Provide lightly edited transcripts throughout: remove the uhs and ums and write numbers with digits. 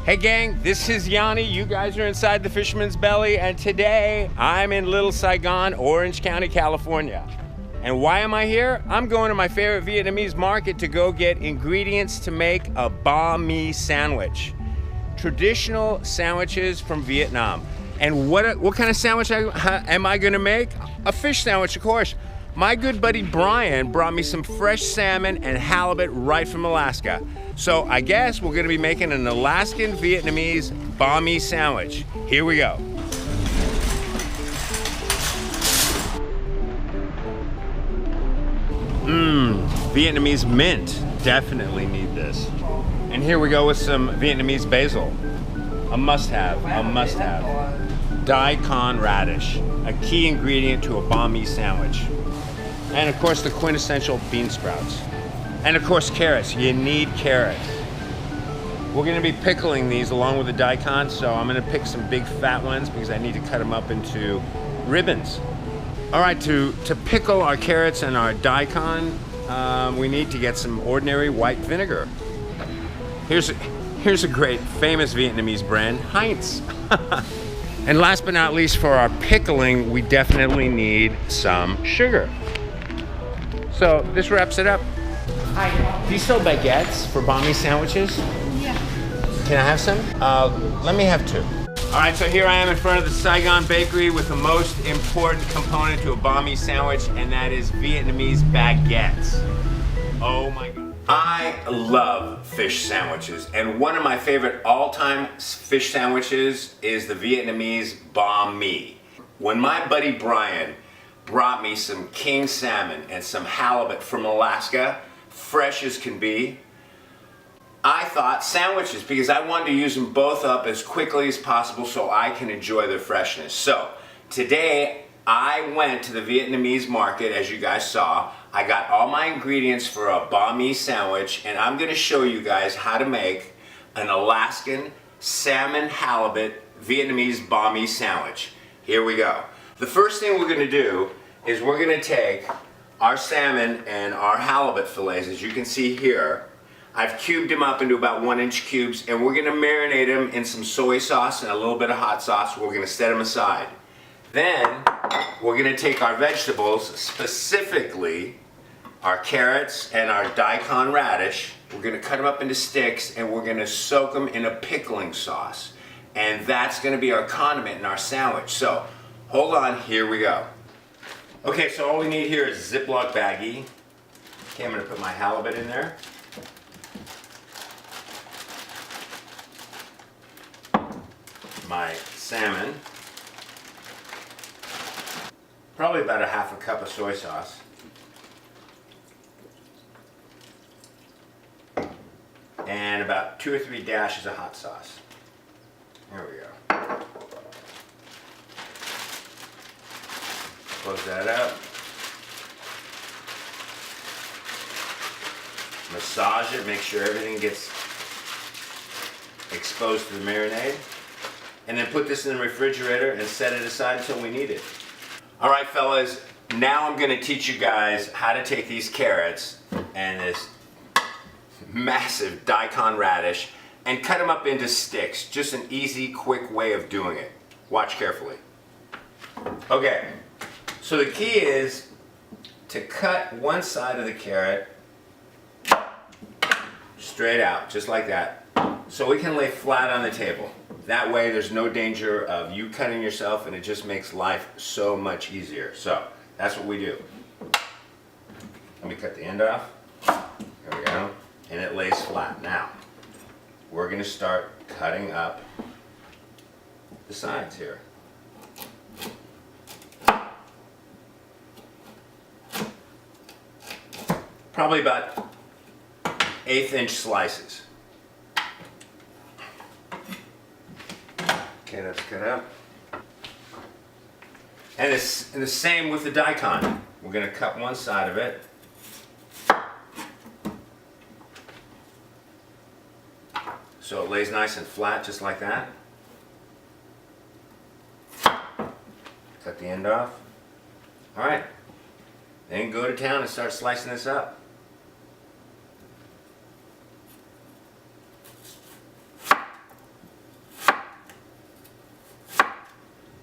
Hey gang, this is Yanni. You guys are inside the Fisherman's Belly, and today I'm in Little Saigon, Orange County, California. And why am I here? I'm going to my favorite Vietnamese market to go get ingredients to make a banh mi sandwich. Traditional sandwiches from Vietnam. And what kind of sandwich am I gonna make? A fish sandwich, of course. My good buddy Brian brought me some fresh salmon and halibut right from Alaska. So I guess we're gonna be making an Alaskan Vietnamese banh mi sandwich. Here we go. Vietnamese mint. Definitely need this. And here we go with some Vietnamese basil. A must-have, a must-have. Daikon radish, a key ingredient to a banh mi sandwich. And of course the quintessential bean sprouts. And of course carrots, you need carrots. We're gonna be pickling these along with the daikon, so I'm gonna pick some big fat ones because I need to cut them up into ribbons. All right, to pickle our carrots and our daikon, we need to get some ordinary white vinegar. Here's a great famous Vietnamese brand, Heinz. And last but not least, for our pickling, we definitely need some sugar. So this wraps it up. Hi. Do you sell baguettes for banh mi sandwiches? Yeah. Can I have some? Let me have two. All right, so here I am in front of the Saigon Bakery with the most important component to a banh mi sandwich, and that is Vietnamese baguettes. Oh my God. I love fish sandwiches, and one of my favorite all-time fish sandwiches is the Vietnamese banh mi. When my buddy Brian brought me some king salmon and some halibut from Alaska, fresh as can be, I thought sandwiches because I wanted to use them both up as quickly as possible so I can enjoy their freshness. So today I went to the Vietnamese market, as you guys saw. I got all my ingredients for a banh mi sandwich, and I'm going to show you guys how to make an Alaskan salmon halibut Vietnamese banh mi sandwich. Here we go. The first thing we're going to do is we're going to take our salmon and our halibut fillets, as you can see here. I've cubed them up into about 1-inch cubes, and we're going to marinate them in some soy sauce and a little bit of hot sauce. We're going to set them aside. Then we're going to take our vegetables, specifically our carrots and our daikon radish. We're going to cut them up into sticks, and we're going to soak them in a pickling sauce. And that's going to be our condiment in our sandwich. So hold on, here we go. Okay, so all we need here is a Ziploc baggie. Okay, I'm going to put my halibut in there. My salmon. Probably about a half a cup of soy sauce. And about 2 or 3 dashes of hot sauce. There we go. Close that up. Massage it, make sure everything gets exposed to the marinade. And then put this in the refrigerator and set it aside until we need it. All right, fellas, now I'm gonna teach you guys how to take these carrots and this massive daikon radish and cut them up into sticks. Just an easy, quick way of doing it. Watch carefully. Okay. So the key is to cut one side of the carrot straight out, just like that, so we can lay flat on the table. That way there's no danger of you cutting yourself, and it just makes life so much easier. So that's what we do. Let me cut the end off. There we go. And it lays flat. Now, we're going to start cutting up the sides here. Probably about 1/8-inch slices. Okay, that's cut up. And the same with the daikon. We're going to cut one side of it. So it lays nice and flat, just like that. Cut the end off. All right. Then go to town and start slicing this up.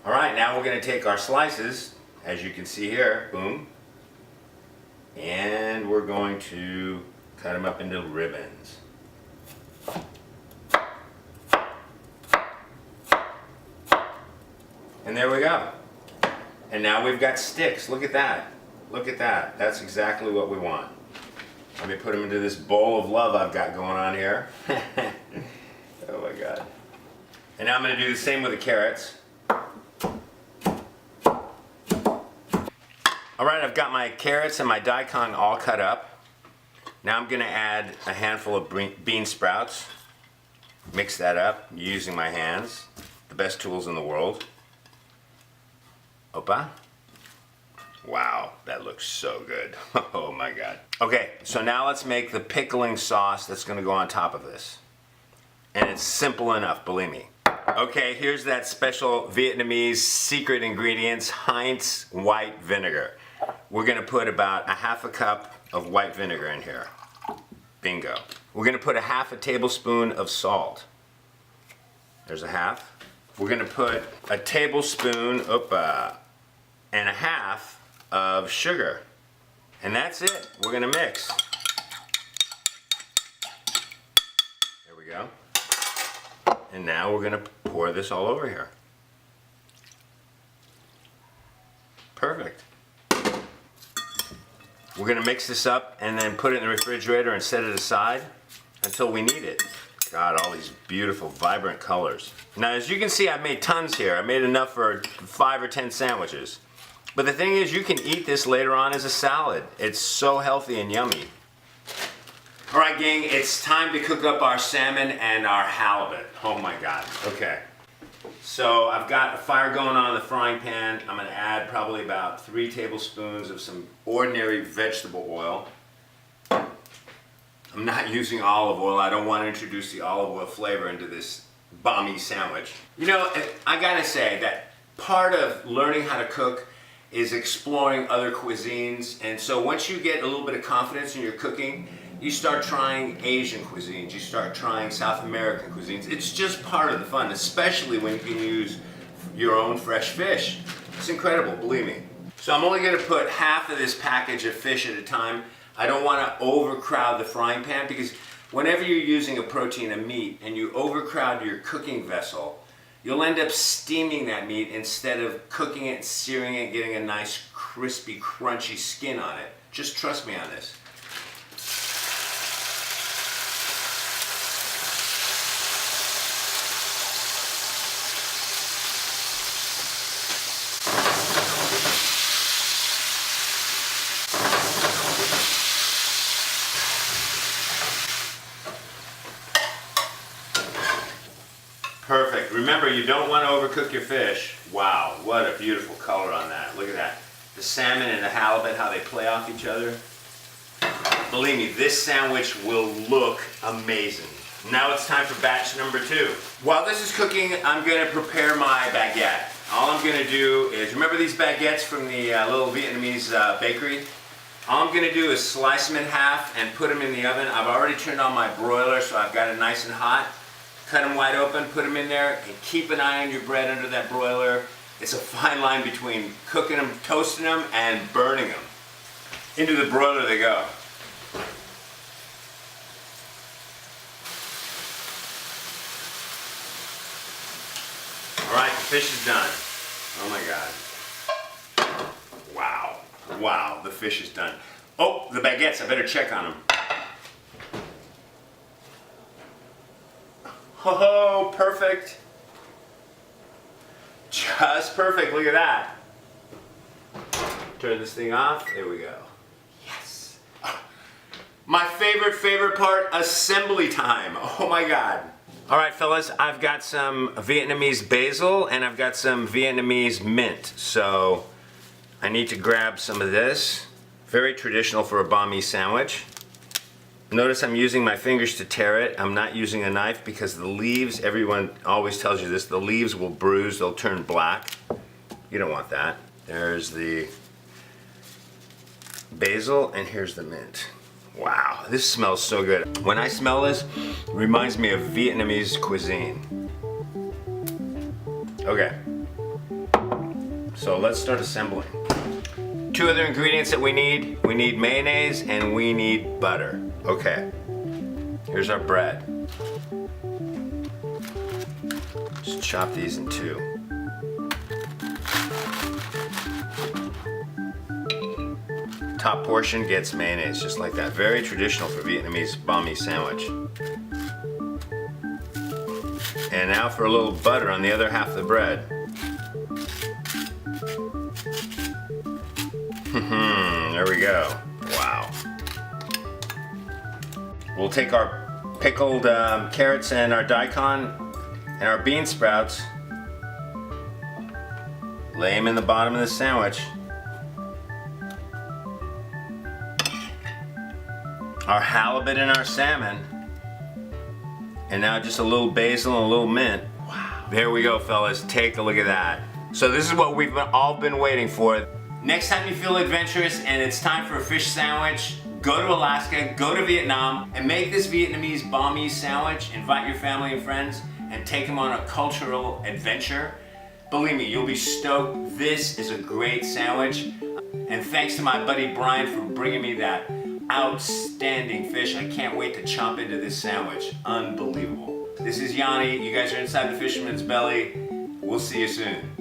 All right, now we're gonna take our slices, as you can see here, boom, and we're going to cut them up into ribbons. And there we go. And now we've got sticks. Look at that. Look at that. That's exactly what we want. Let me put them into this bowl of love I've got going on here. Oh my God. And now I'm going to do the same with the carrots. All right, I've got my carrots and my daikon all cut up. Now I'm going to add a handful of bean sprouts. Mix that up using my hands, the best tools in the world. Opa. Wow, that looks so good. Oh my God. Okay, so now let's make the pickling sauce that's going to go on top of this. And it's simple enough, believe me. Okay, here's that special Vietnamese secret ingredients, Heinz white vinegar. We're gonna put about a half a cup of white vinegar in here. Bingo. We're gonna put a half a tablespoon of salt. There's a half. We're gonna put a tablespoon and a half of sugar. And that's it. We're gonna mix. There we go. And now we're gonna pour this all over here. Perfect. We're gonna mix this up and then put it in the refrigerator and set it aside until we need it. God, all these beautiful, vibrant colors. Now, as you can see, I've made tons here. I made enough for 5 or 10 sandwiches. But the thing is, you can eat this later on as a salad. It's so healthy and yummy. All right, gang, it's time to cook up our salmon and our halibut. Oh my God, okay. So I've got a fire going on in the frying pan. I'm gonna add probably about 3 tablespoons of some ordinary vegetable oil. I'm not using olive oil. I don't want to introduce the olive oil flavor into this Banh sandwich. You know, I gotta say that part of learning how to cook is exploring other cuisines. And so once you get a little bit of confidence in your cooking, you start trying Asian cuisines, you start trying South American cuisines. It's just part of the fun, especially when you can use your own fresh fish. It's incredible, believe me. So I'm only gonna put half of this package of fish at a time. I don't wanna overcrowd the frying pan because whenever you're using a protein, a meat, and you overcrowd your cooking vessel, you'll end up steaming that meat instead of cooking it, searing it, getting a nice crispy, crunchy skin on it. Just trust me on this. Perfect. Remember, you don't want to overcook your fish. Wow, what a beautiful color on that. Look at that. The salmon and the halibut, how they play off each other. Believe me, this sandwich will look amazing. Now it's time for batch number 2. While this is cooking, I'm going to prepare my baguette. All I'm going to do is, remember these baguettes from the little Vietnamese bakery? All I'm going to do is slice them in half and put them in the oven. I've already turned on my broiler, so I've got it nice and hot. Cut them wide open, put them in there, and keep an eye on your bread under that broiler. It's a fine line between cooking them, toasting them, and burning them. Into the broiler they go. All right, the fish is done. Oh my God. Wow, wow, the fish is done. Oh, the baguettes, I better check on them. Oh, perfect. Just perfect, look at that. Turn this thing off, there we go. Yes. My favorite part, assembly time. Oh my God. All right, fellas, I've got some Vietnamese basil and I've got some Vietnamese mint. So I need to grab some of this. Very traditional for a Banh mi sandwich. Notice I'm using my fingers to tear it. I'm not using a knife because the leaves, everyone always tells you this, the leaves will bruise, they'll turn black. You don't want that. There's the basil and here's the mint. Wow, this smells so good. When I smell this, it reminds me of Vietnamese cuisine. Okay. So let's start assembling. Two other ingredients that we need mayonnaise and we need butter. Okay, here's our bread. Just chop these in two. Top portion gets mayonnaise, just like that. Very traditional for Vietnamese banh mi sandwich. And now for a little butter on the other half of the bread. There we go. Wow. We'll take our pickled carrots and our daikon and our bean sprouts, lay them in the bottom of the sandwich. Our halibut and our salmon, and now just a little basil and a little mint. Wow. There we go, fellas. Take a look at that. So this is what we've all been waiting for. Next time you feel adventurous and it's time for a fish sandwich, go to Alaska, go to Vietnam, and make this Vietnamese banh mi sandwich. Invite your family and friends and take them on a cultural adventure. Believe me, you'll be stoked. This is a great sandwich. And thanks to my buddy Brian for bringing me that outstanding fish. I can't wait to chomp into this sandwich. Unbelievable. This is Yanni. You guys are inside the Fisherman's Belly. We'll see you soon.